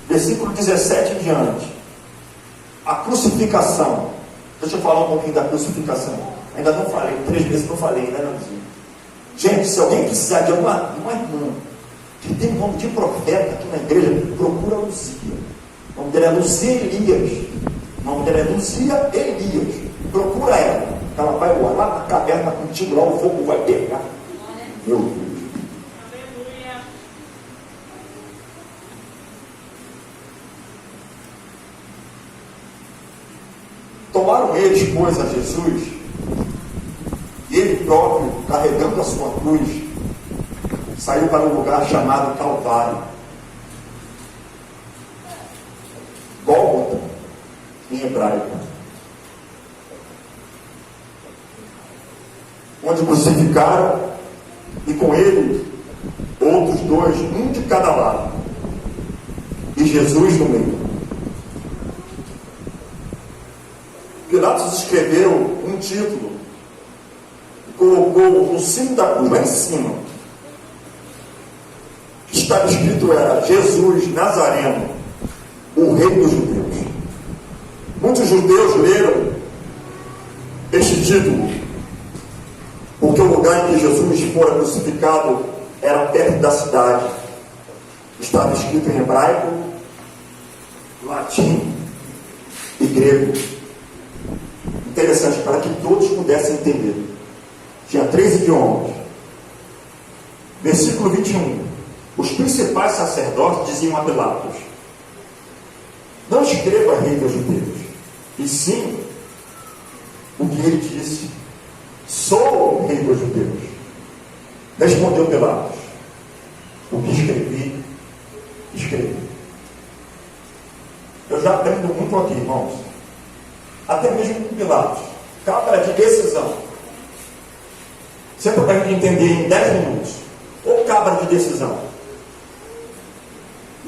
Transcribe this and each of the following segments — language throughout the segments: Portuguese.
Versículo 17 em diante. A crucificação. Deixa eu falar um pouquinho da crucificação. Ainda não falei, 3 vezes não falei, ainda não dizia. Gente, se alguém precisar de uma irmã que tem nome de profeta aqui na igreja, procura Luzia. O nome dela é Luzia Elias. O nome dela é Luzia Elias. Procura ela. Ela vai orar na caverna contigo, lá o fogo vai pegar. Meu Deus. Tomaram eles, pois, a Jesus, e ele próprio, carregando a sua cruz, saiu para um lugar chamado Calvário, Gólgota, em hebraico, onde crucificaram, e com ele outros 2, um de cada lado, e Jesus no meio. Pilatos escreveu um título e colocou no cimo da cruz, lá em cima. O que estava escrito era: Jesus Nazareno, o Rei dos Judeus. Muitos judeus leram este título porque o lugar em que Jesus fora crucificado era perto da cidade. Estava escrito em hebraico, latim e grego. Interessante, para que todos pudessem entender. Tinha 3 idiomas. Versículo 21. Os principais sacerdotes diziam a Pilatos: não escreva Rei dos Judeus, e sim o que ele disse: sou o Rei dos Judeus. Respondeu Pilatos: o que escrevi, escrevi. Eu já aprendo muito aqui, irmãos. Até mesmo com Pilatos. Cabra de decisão. Sempre para a gente entender em 10 minutos. Ou cabra de decisão.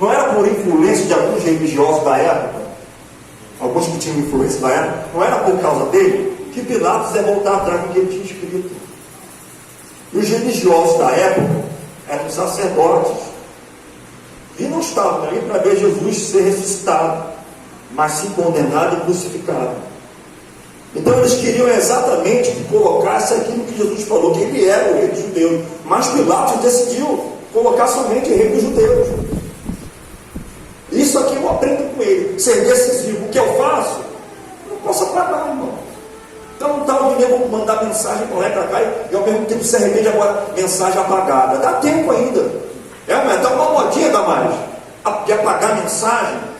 Não era por influência de alguns religiosos da época, alguns que tinham influência da época, não era por causa dele, que Pilatos ia voltar atrás do que ele tinha escrito. E os religiosos da época eram os sacerdotes. E não estavam ali para ver Jesus ser ressuscitado, mas sim condenado e crucificado. Então eles queriam exatamente que colocasse aquilo que Jesus falou, que ele era o Rei dos Judeus. Mas Pilatos decidiu colocar somente o Rei dos Judeus. Isso aqui eu aprendo com ele, ser decisivo. O que eu faço, eu não posso apagar, irmão. Então não está o dinheiro, vou mandar mensagem para lá e para cá, e ao mesmo tempo se arrepende agora, mensagem apagada. Dá tempo ainda. Dá uma modinha, Damares, de apagar a mensagem.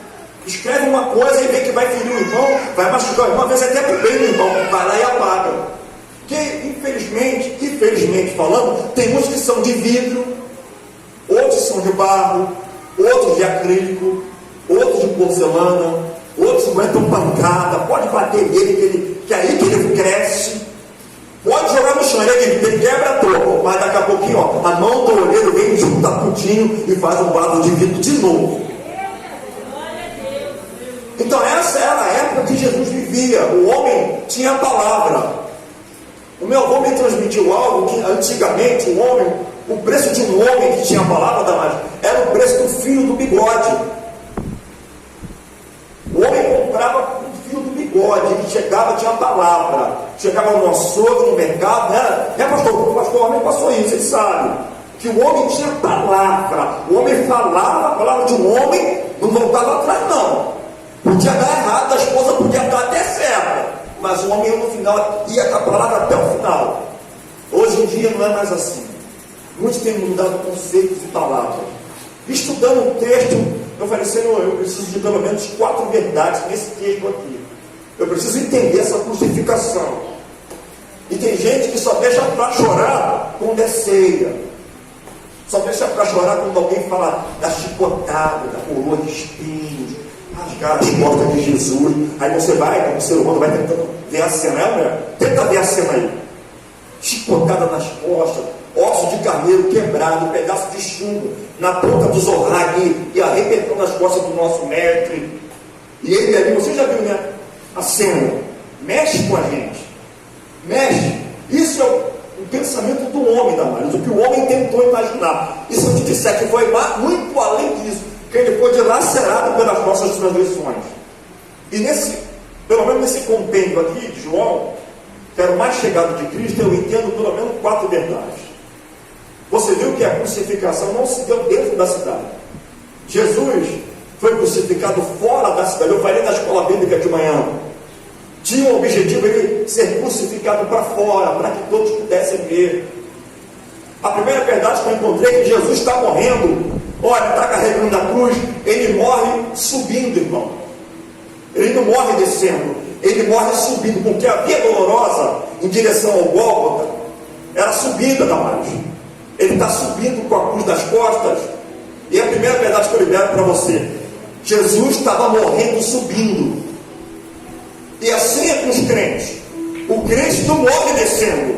Escreve uma coisa e vê que vai ferir o irmão, vai machucar o irmão, às vezes até para o bem do irmão, vai lá e apaga. Porque, infelizmente falando, tem uns que são de vidro, outros são de barro, outros de acrílico, outros de porcelana, outros aguentam pancada, pode bater nele, que aí que ele cresce, pode jogar no chão, ele quebra todo, mas daqui a pouquinho, ó, a mão do olheiro vem junto a putinho e faz um vaso de vidro de novo. Então essa era a época que Jesus vivia. O homem tinha a palavra. O meu avô me transmitiu algo que antigamente o preço de um homem que tinha a palavra da mais era o preço do fio do bigode. O homem comprava o fio do bigode, ele chegava, tinha a palavra. Chegava no açougue, no mercado, né? O pastor homem passou isso, ele sabe. Que o homem tinha palavra. O homem falava, a palavra de um homem não voltava atrás, não. Podia dar errado, a esposa podia dar até certa, mas o homem no final ia com a palavra até o final. Hoje em dia não é mais assim. Muitos têm mudado conceitos e palavras. Estudando um texto, eu falei: Senhor, eu preciso de pelo menos 4 verdades nesse texto aqui. Eu preciso entender essa crucificação. E tem gente que só deixa para chorar quando é ceia. Só deixa para chorar quando alguém fala da chicotada, da coroa de espinhos, rasgar as costas de Jesus. Aí você vai, como ser humano, vai tentando ver a cena, né, mulher? Tenta ver a cena aí. Chicotada nas costas, osso de carneiro quebrado, pedaço de chumbo na ponta do zorrar e arrebentando as costas do nosso mestre. E ele ali, você já viu, né? A cena. Mexe com a gente. Mexe. Isso é o pensamento do homem, Damares, o que o homem tentou imaginar. E se eu te disser que foi muito além disso, que ele foi dilacerado pelas nossas transgressões. E pelo menos nesse compêndio aqui de João, que era o mais chegado de Cristo, eu entendo pelo menos 4 verdades. Você viu que a crucificação não se deu dentro da cidade. Jesus foi crucificado fora da cidade. Eu falei na escola bíblica de manhã. Tinha o objetivo de ser crucificado para fora, para que todos pudessem ver. A primeira verdade que eu encontrei é que Jesus está morrendo. Olha, está carregando a cruz. Ele morre subindo, irmão. Ele não morre descendo. Ele morre subindo, porque a via dolorosa em direção ao Gólgota era subida da margem. Ele está subindo com a cruz nas costas. E a primeira verdade que eu libero para você: Jesus estava morrendo subindo. E assim é com os crentes. O crente não morre descendo.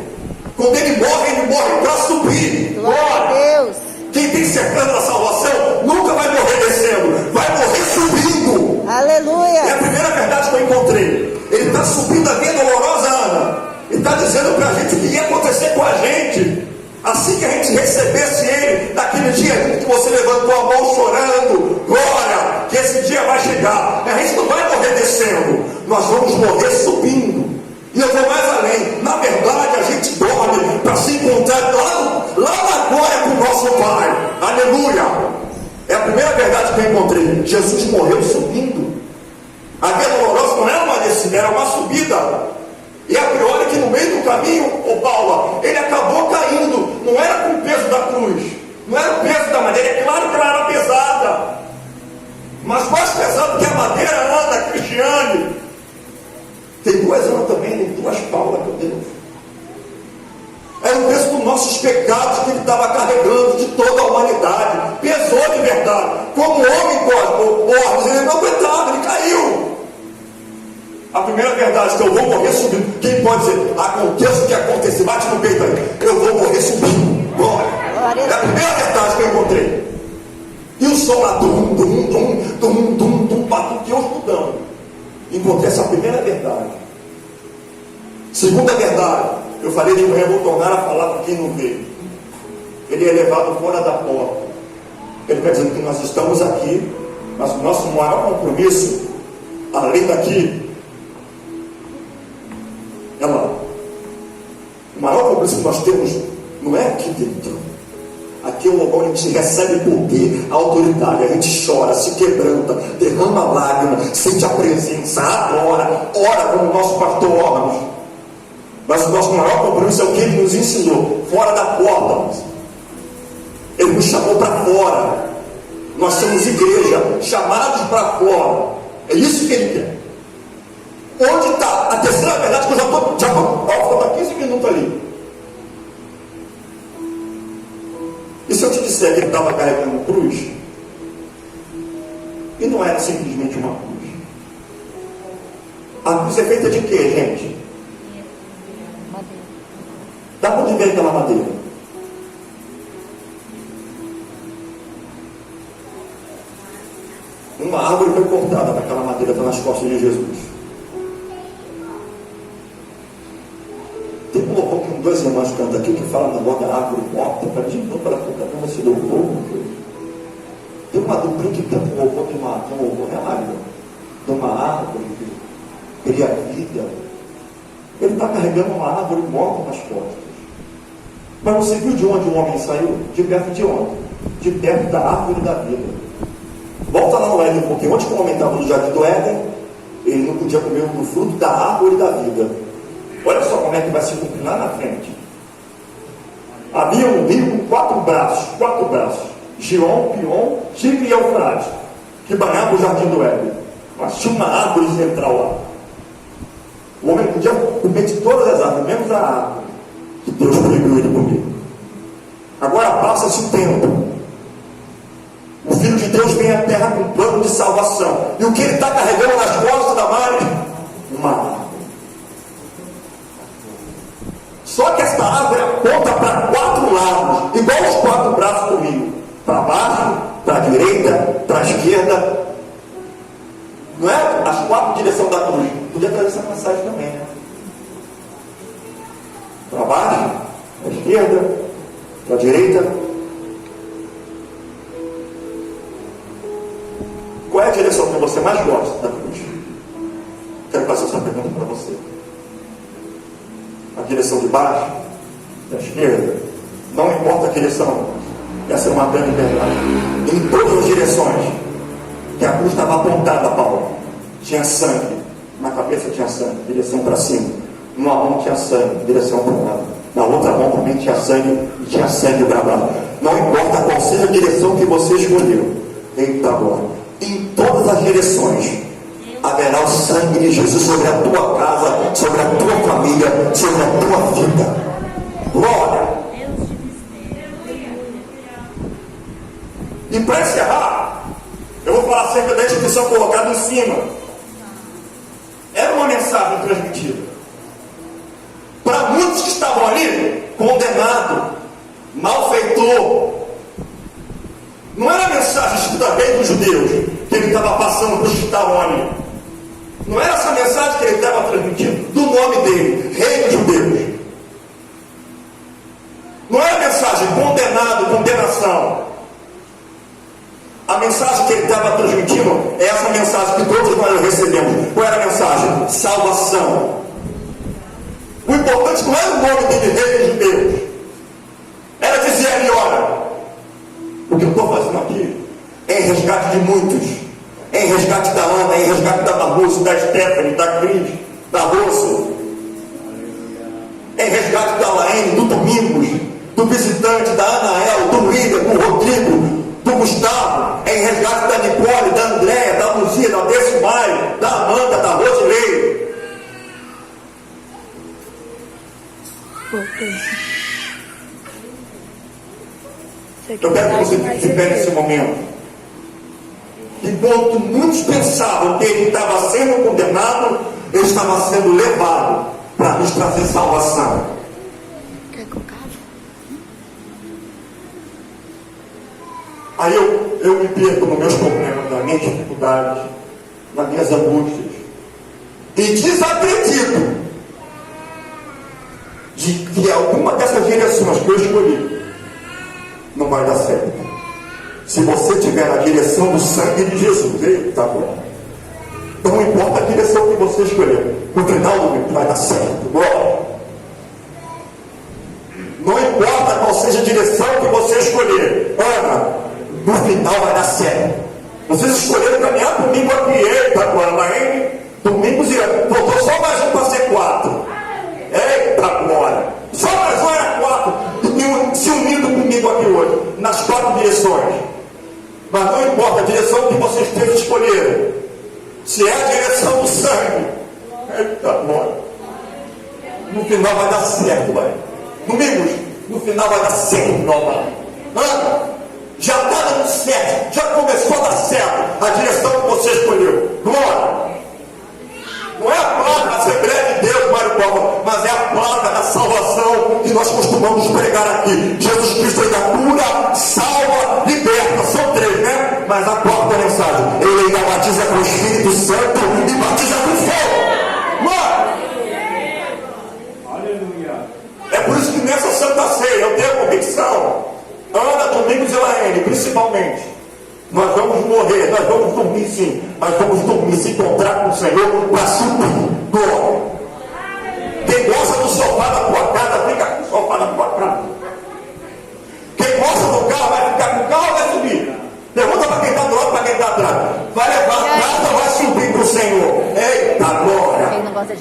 Quando ele morre para subir. Glória a Deus. Quem tem certeza da salvação nunca vai morrer descendo, vai morrer subindo. Aleluia. É a primeira verdade que eu encontrei. Ele está subindo a via dolorosa, Ana. Ele está dizendo para a gente o que ia acontecer com a gente. Assim que a gente recebesse Ele, naquele dia que você levantou a mão chorando, glória, que esse dia vai chegar. A gente não vai morrer descendo, nós vamos morrer subindo. E eu vou mais além. Na verdade, a gente dorme para se encontrar lá na glória com o nosso Pai. Aleluia. É a primeira verdade que eu encontrei. Jesus morreu subindo. A via dolorosa não era uma descida, era uma subida. E a priori que no meio do caminho, Paula, ele acabou caindo. Não era com o peso da cruz, não era o peso da madeira. É claro que ela era pesada, mas mais pesado que a madeira, Ana, Cristiane. Tem 2 Ana também, tem 2 Paulas que eu tenho. Era o peso dos nossos pecados que ele estava carregando de toda a humanidade. Pesou de verdade. Como homem cosmos, ele não aguentava, ele caiu. A primeira verdade que eu vou morrer subindo. Quem pode dizer, aconteça o que acontecer, bate no peito aí, eu vou morrer subindo. Glória. É a primeira verdade que eu encontrei. E o som lá, que eu estudando. Encontrei essa primeira verdade. Segunda verdade, eu falei de manhã, vou tornar a falar para quem não vê. Ele é levado fora da porta. Ele está dizendo que nós estamos aqui, mas o nosso maior compromisso, além daqui, é lá. O maior compromisso que nós temos não é aqui dentro. Aqui é o lugar onde a gente recebe poder, autoridade, a gente chora, se quebranta, derrama lágrimas, sente a presença, adora, ora como o nosso pastor ora. Mas o nosso maior compromisso é o que ele nos ensinou, fora da porta. Ele nos chamou para fora. Nós somos igreja, chamados para fora. É isso que ele quer. Onde está? A terceira verdade que eu já estou 15 minutos ali. E se eu te disser que ele estava carregando cruz, e não era simplesmente uma cruz. A cruz é feita de quê, gente? Madeira. Da onde vem aquela madeira? Uma árvore foi cortada naquela madeira, está nas costas de Jesus. Tem um louvor que 2 irmãos cantam aqui que fala na voz da árvore morta, para de novo para contar para você do povo. Tem uma duplinha que canta um louvor de uma árvore que cria vida. Ele está carregando uma árvore morta nas costas. Mas você viu de onde o homem saiu? De perto de onde? De perto da árvore da vida. Volta lá no Éden um pouquinho. Onde que o homem estava no jardim do Éden? Ele não podia comer do fruto da árvore da vida. Olha só como é que vai se cumprir lá na frente. Havia um rio com 4 braços. Gion, Pion, Tigre e Eufrates, que banhava o jardim do Éden. Mas tinha uma árvore central lá. O homem podia comer de todas as árvores, menos a árvore que Deus proibiu ele comer. Agora passa-se o tempo. O Filho de Deus vem à terra com um plano de salvação. E o que ele está carregando nas costas da Mari? Uma árvore. Só que esta árvore aponta para 4 lados, igual os 4 braços do rio. Para baixo, para a direita, para a esquerda. Não é as 4 direções da cruz. Podia trazer essa passagem também, né? Para baixo, para a esquerda, para a direita. qual é a direção que você mais gosta da cruz? Quero fazer essa pergunta para você. A direção de baixo, da esquerda, não importa a direção, essa é uma grande verdade. Em todas as direções que a cruz estava apontada, Paulo, tinha sangue, na cabeça tinha sangue, direção para cima, numa mão tinha sangue, direção para o lado, na outra mão também tinha sangue e tinha sangue gravado. Não importa qual seja a direção que você escolheu, eita agora, em todas as direções haverá o sangue de Jesus sobre a tua casa, sobre a tua família, sobre a tua vida. Glória! E para encerrar, eu vou falar acerca da instituição colocada em cima. Era uma mensagem transmitida para muitos que estavam ali, condenado, malfeitor. Não era a mensagem escrita rei dos judeus, que ele estava passando para os que estavam ali. Não era essa mensagem que ele estava transmitindo, do nome dele, rei dos judeus. Não era a mensagem condenado, condenação. A mensagem que ele estava transmitindo é essa mensagem que todos nós recebemos. Qual era a mensagem? Salvação. O importante não era o nome dele, rei dos judeus. Era dizer ali, olha, o que eu estou fazendo aqui é em resgate de muitos. É em resgate da Ana, é em resgate da Marluce, da Stephanie, da Cris, da Rosa. É em resgate da Laene, do Domingos, do visitante, da Anael, do William, do Rodrigo, do Gustavo. É em resgate da Nicole, da Andréia, da Luzia, da Desmaio, da Amanda, da Rosileia. Eu quero que você fique de pé nesse momento. Enquanto muitos pensavam que ele estava sendo condenado, ele estava sendo levado para nos trazer salvação. Quer colocar? Aí eu me perco nos meus problemas, nas minhas dificuldades, nas minhas angústias. E desacredito de que alguma dessas direções que eu escolhi não vai dar certo. Se você tiver a direção do sangue de Jesus, eita bom. Não importa a direção que você escolher, no final vai dar certo. Glória. Não importa qual seja a direção que você escolher, Ana, no final vai dar certo. Vocês escolheram caminhar comigo aqui, eita glória. Domingos e faltou só mais um para ser 4. Eita glória. Só mais um era 4. Se unindo comigo aqui hoje, nas 4 direções. Mas não importa a direção que vocês três escolheram. Se é a direção do sangue, eita glória. No final vai dar certo, vai. Domingos, no final vai dar certo, não vai. Ana, já está dando certo, já começou a dar certo a direção que você escolheu. Glória. Não é a placa da Assembleia de Deus, Mário Paulo, mas é a placa da salvação que nós costumamos pregar aqui. Jesus Cristo ainda cura, salva, liberta. São 3, né? Mas a quarta mensagem, ele ainda batiza com o Espírito Santo e batiza com fogo. Mano! Aleluia! É por isso que nessa Santa Ceia eu tenho a convicção, Ana, Domingos e Laene, principalmente, nós vamos morrer, nós vamos dormir sim, mas vamos dormir, se encontrar com o Senhor para subir. Glória. Quem gosta do sofá da tua casa, fica com o sofá da tua casa. Quem gosta do carro, vai ficar com o carro ou vai subir? Pergunta para quem está do lado, para quem está atrás. Vai levar a casa ou vai subir para o Senhor? Eita glória.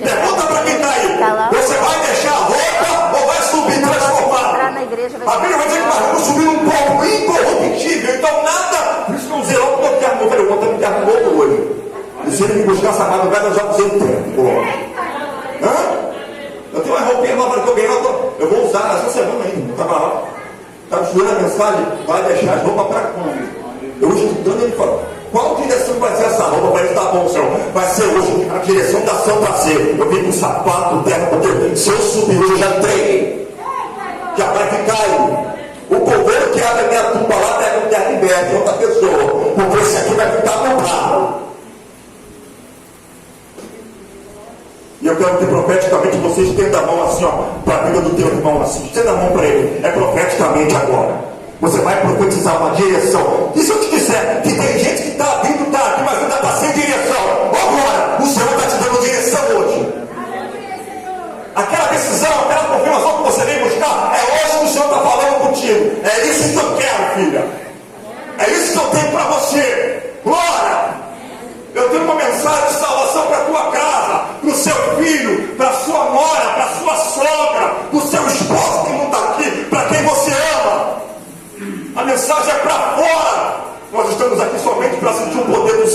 Pergunta para quem está aí. Você vai deixar a roupa ou vai subir transformado? A Bíblia vai dizer que nós vamos subir num corpo incorruptível. Então nada. Por isso que eu usei logo meu termo novo. Eu vou ter um termo novo hoje. E se ele me buscar essa madrugada, eu já usei o termo. Hã? Eu tenho uma roupinha nova que eu ganhei. Eu vou usar essa semana ainda. Estava lá. Estava estudando a mensagem. Vai deixar as roupas para quando? Eu estudando, ele falou: qual direção vai ser essa roupa? Vai estar bom, Senhor. Vai ser hoje a direção da Santa Ceia. Eu vim com sapato, terra, porque se eu subir hoje, eu já treinei. Já vai ficar aí. O coveiro que abre a minha tumba lá pega um terra liberta, outra pessoa. Porque esse aqui vai ficar no carro. E eu quero que profeticamente vocês estendam a mão assim, ó, para a vida do teu irmão assim. Estenda a mão para ele. É profeticamente agora. Você vai profetizar uma direção. E se eu te disser que tem gente que está vindo, está aqui,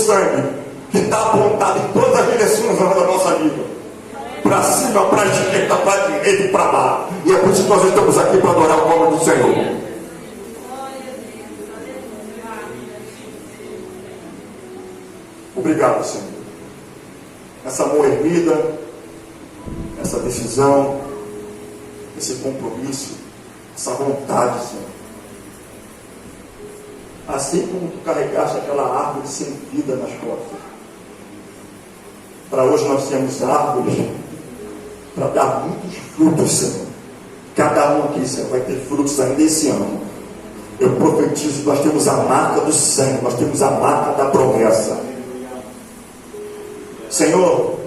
sangue que está apontado em todas as direções da nossa vida. Para cima, para a esquerda, para a direita e para lá. E é por isso que nós estamos aqui para adorar o nome do Senhor. Obrigado, Senhor. Essa mão erguida, essa decisão, esse compromisso, essa vontade, Senhor. Assim como tu carregaste aquela árvore sem vida nas costas. Para hoje nós temos árvores para dar muitos frutos, Senhor. Cada um aqui, Senhor, vai ter frutos ainda esse ano. Eu profetizo, nós temos a marca do sangue, nós temos a marca da promessa. Senhor,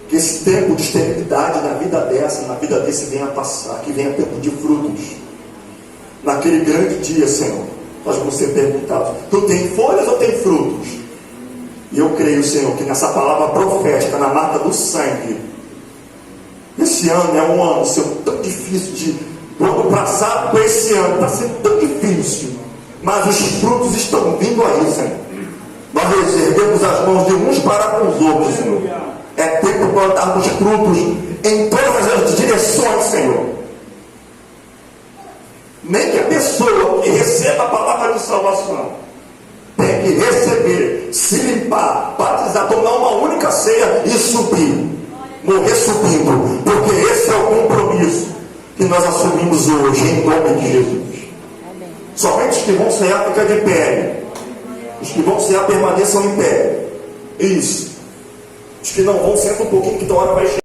que esse tempo de esterilidade na vida dessa, na vida desse venha passar, que venha tempo de frutos. Naquele grande dia, Senhor, nós vamos ser perguntados: tu tem folhas ou tem frutos? E eu creio, Senhor, que nessa palavra profética, na marca do sangue, esse ano é um ano, Senhor, tão difícil de do ano passado para esse ano, está sendo tão difícil, mas os frutos estão vindo aí, Senhor. Nós erguemos as mãos de uns para com os outros, Senhor. É tempo para darmos frutos em todas as direções, Senhor. Nem que a pessoa que receba a palavra de salvação tem que receber, se limpar, batizar, tomar uma única ceia e subir, morrer subindo, porque esse é o compromisso que nós assumimos hoje, em nome de Jesus. Amém. Somente os que vão cear ficam de pé. Os que vão cear permaneçam em pé. Isso. Os que não vão, senta um pouquinho, que a hora vai chegar.